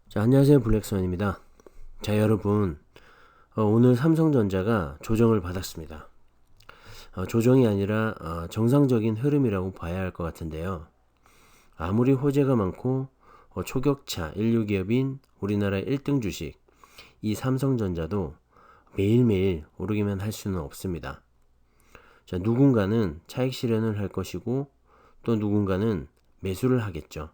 자, 안녕하세요. 블랙스완입니다. 자, 여러분, 오늘 삼성전자가 조정을 받았습니다. 조정이 아니라 정상적인 흐름이라고 봐야 할 것 같은데요. 아무리 호재가 많고 초격차 인류 기업인 우리나라 1등 주식 이 삼성전자도 매일매일 오르기만 할 수는 없습니다. 자, 누군가는 차익 실현을 할 것이고 또 누군가는 매수를 하겠죠.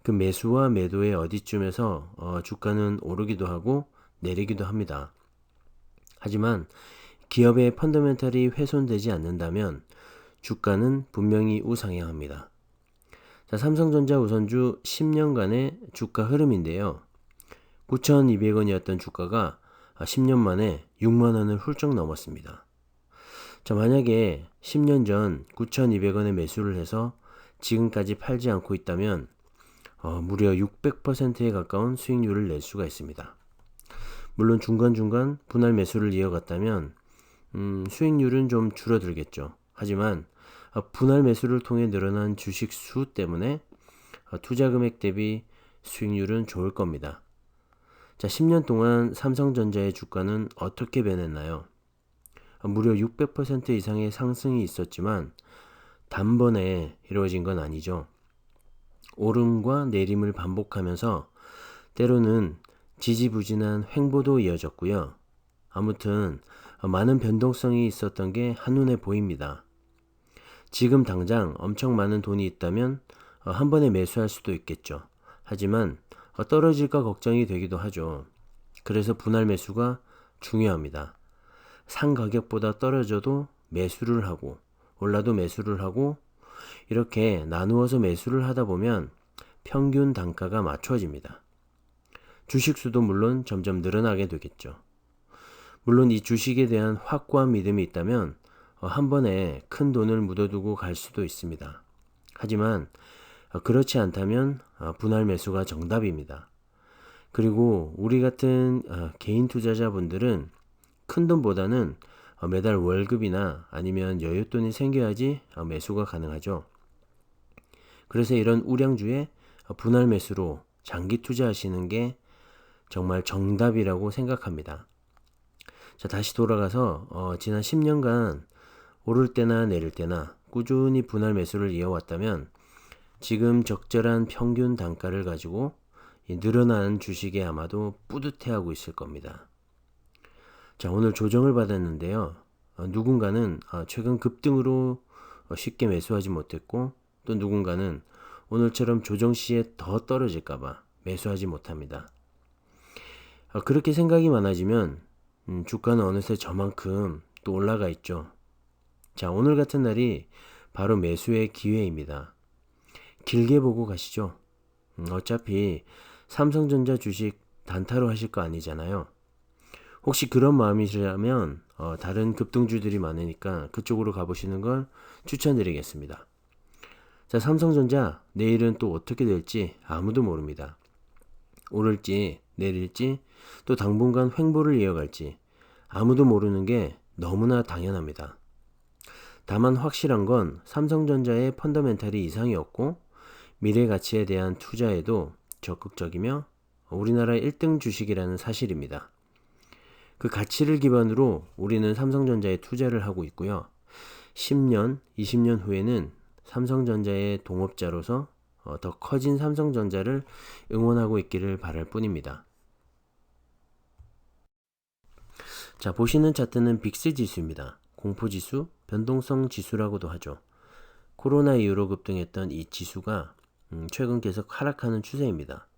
그 매수와 매도의 어디쯤에서 주가는 오르기도 하고 내리기도 합니다. 하지만 기업의 펀더멘탈이 훼손되지 않는다면 주가는 분명히 우상향합니다. 자, 삼성전자 우선주 10년간의 주가 흐름인데요. 9,200원이었던 주가가 10년 만에 6만원을 훌쩍 넘었습니다. 자, 만약에 10년 전 9,200원에 매수를 해서 지금까지 팔지 않고 있다면 무려 600%에 가까운 수익률을 낼 수가 있습니다. 물론 중간중간 분할 매수를 이어갔다면 수익률은 좀 줄어들겠죠. 하지만 분할 매수를 통해 늘어난 주식 수 때문에 투자 금액 대비 수익률은 좋을 겁니다. 자, 10년 동안 삼성전자의 주가는 어떻게 변했나요? 무려 600% 이상의 상승이 있었지만 단번에 이루어진 건 아니죠. 오름과 내림을 반복하면서 때로는 지지부진한 횡보도 이어졌고요. 아무튼 많은 변동성이 있었던 게 한눈에 보입니다. 지금 당장 엄청 많은 돈이 있다면 한 번에 매수할 수도 있겠죠. 하지만 떨어질까 걱정이 되기도 하죠. 그래서 분할 매수가 중요합니다. 상 가격보다 떨어져도 매수를 하고 올라도 매수를 하고 이렇게 나누어서 매수를 하다 보면 평균 단가가 맞춰집니다. 주식 수도 물론 점점 늘어나게 되겠죠. 물론 이 주식에 대한 확고한 믿음이 있다면 한 번에 큰 돈을 묻어두고 갈 수도 있습니다. 하지만 그렇지 않다면 분할 매수가 정답입니다. 그리고 우리 같은 개인 투자자분들은 큰 돈보다는 매달 월급이나 아니면 여윳돈이 생겨야지 매수가 가능하죠. 그래서 이런 우량주에 분할 매수로 장기 투자하시는 게 정말 정답이라고 생각합니다. 자, 다시 돌아가서 지난 10년간 오를 때나 내릴 때나 꾸준히 분할 매수를 이어왔다면 지금 적절한 평균 단가를 가지고 늘어나는 주식에 아마도 뿌듯해하고 있을 겁니다. 자, 오늘 조정을 받았는데요. 누군가는 최근 급등으로 쉽게 매수하지 못했고 또 누군가는 오늘처럼 조정 시에 더 떨어질까봐 매수하지 못합니다. 그렇게 생각이 많아지면 주가는 어느새 저만큼 또 올라가 있죠. 자, 오늘 같은 날이 바로 매수의 기회입니다. 길게 보고 가시죠. 어차피 삼성전자 주식 단타로 하실 거 아니잖아요. 혹시 그런 마음이시라면 다른 급등주들이 많으니까 그쪽으로 가보시는 걸 추천드리겠습니다. 자, 삼성전자 내일은 또 어떻게 될지 아무도 모릅니다. 오를지 내릴지 또 당분간 횡보를 이어갈지 아무도 모르는 게 너무나 당연합니다. 다만 확실한 건 삼성전자의 펀더멘탈이 이상이 없고 미래 가치에 대한 투자에도 적극적이며 우리나라 1등 주식이라는 사실입니다. 그 가치를 기반으로 우리는 삼성전자에 투자를 하고 있고요. 10년, 20년 후에는 삼성전자의 동업자로서 더 커진 삼성전자를 응원하고 있기를 바랄 뿐입니다. 자, 보시는 차트는 빅스 지수입니다. 공포지수, 변동성 지수라고도 하죠. 코로나 이후로 급등했던 이 지수가 최근 계속 하락하는 추세입니다.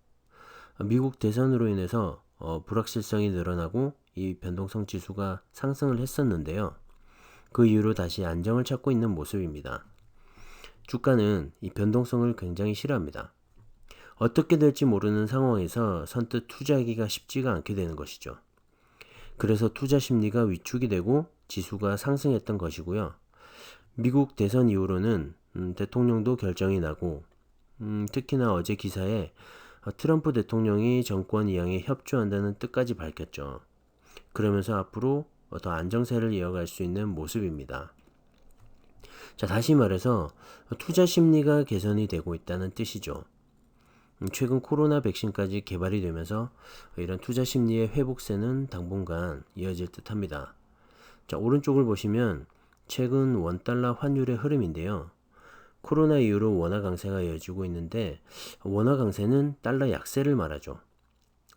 미국 대선으로 인해서 불확실성이 늘어나고 이 변동성 지수가 상승을 했었는데요. 그 이후로 다시 안정을 찾고 있는 모습입니다. 주가는 이 변동성을 굉장히 싫어합니다. 어떻게 될지 모르는 상황에서 선뜻 투자하기가 쉽지가 않게 되는 것이죠. 그래서 투자 심리가 위축이 되고 지수가 상승했던 것이고요. 미국 대선 이후로는 대통령도 결정이 나고 특히나 어제 기사에 트럼프 대통령이 정권 이양에 협조한다는 뜻까지 밝혔죠. 그러면서 앞으로 더 안정세를 이어갈 수 있는 모습입니다. 자, 다시 말해서 투자 심리가 개선이 되고 있다는 뜻이죠. 최근 코로나 백신까지 개발이 되면서 이런 투자 심리의 회복세는 당분간 이어질 듯합니다. 자, 오른쪽을 보시면 최근 원달러 환율의 흐름인데요. 코로나 이후로 원화 강세가 이어지고 있는데 원화 강세는 달러 약세를 말하죠.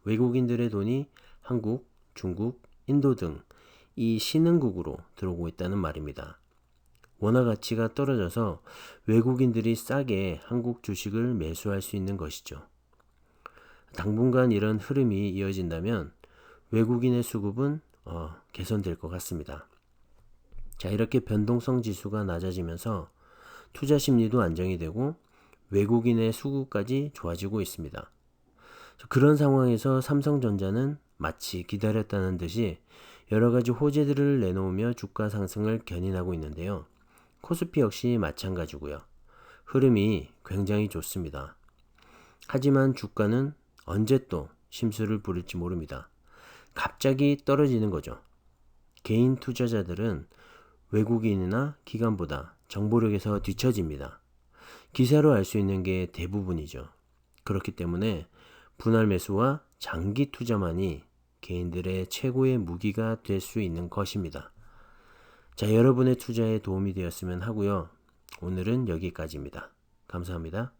외국인들의 돈이 한국, 중국, 인도 등 이 신흥국으로 들어오고 있다는 말입니다. 원화 가치가 떨어져서 외국인들이 싸게 한국 주식을 매수할 수 있는 것이죠. 당분간 이런 흐름이 이어진다면 외국인의 수급은 개선될 것 같습니다. 자, 이렇게 변동성 지수가 낮아지면서 투자 심리도 안정이 되고 외국인의 수급까지 좋아지고 있습니다. 그런 상황에서 삼성전자는 마치 기다렸다는 듯이 여러 가지 호재들을 내놓으며 주가 상승을 견인하고 있는데요. 코스피 역시 마찬가지고요. 흐름이 굉장히 좋습니다. 하지만 주가는 언제 또 심수를 부릴지 모릅니다. 갑자기 떨어지는 거죠. 개인 투자자들은 외국인이나 기관보다 정보력에서 뒤처집니다. 기사로 알 수 있는 게 대부분이죠. 그렇기 때문에 분할 매수와 장기 투자만이 개인들의 최고의 무기가 될 수 있는 것입니다. 자, 여러분의 투자에 도움이 되었으면 하고요. 오늘은 여기까지입니다. 감사합니다.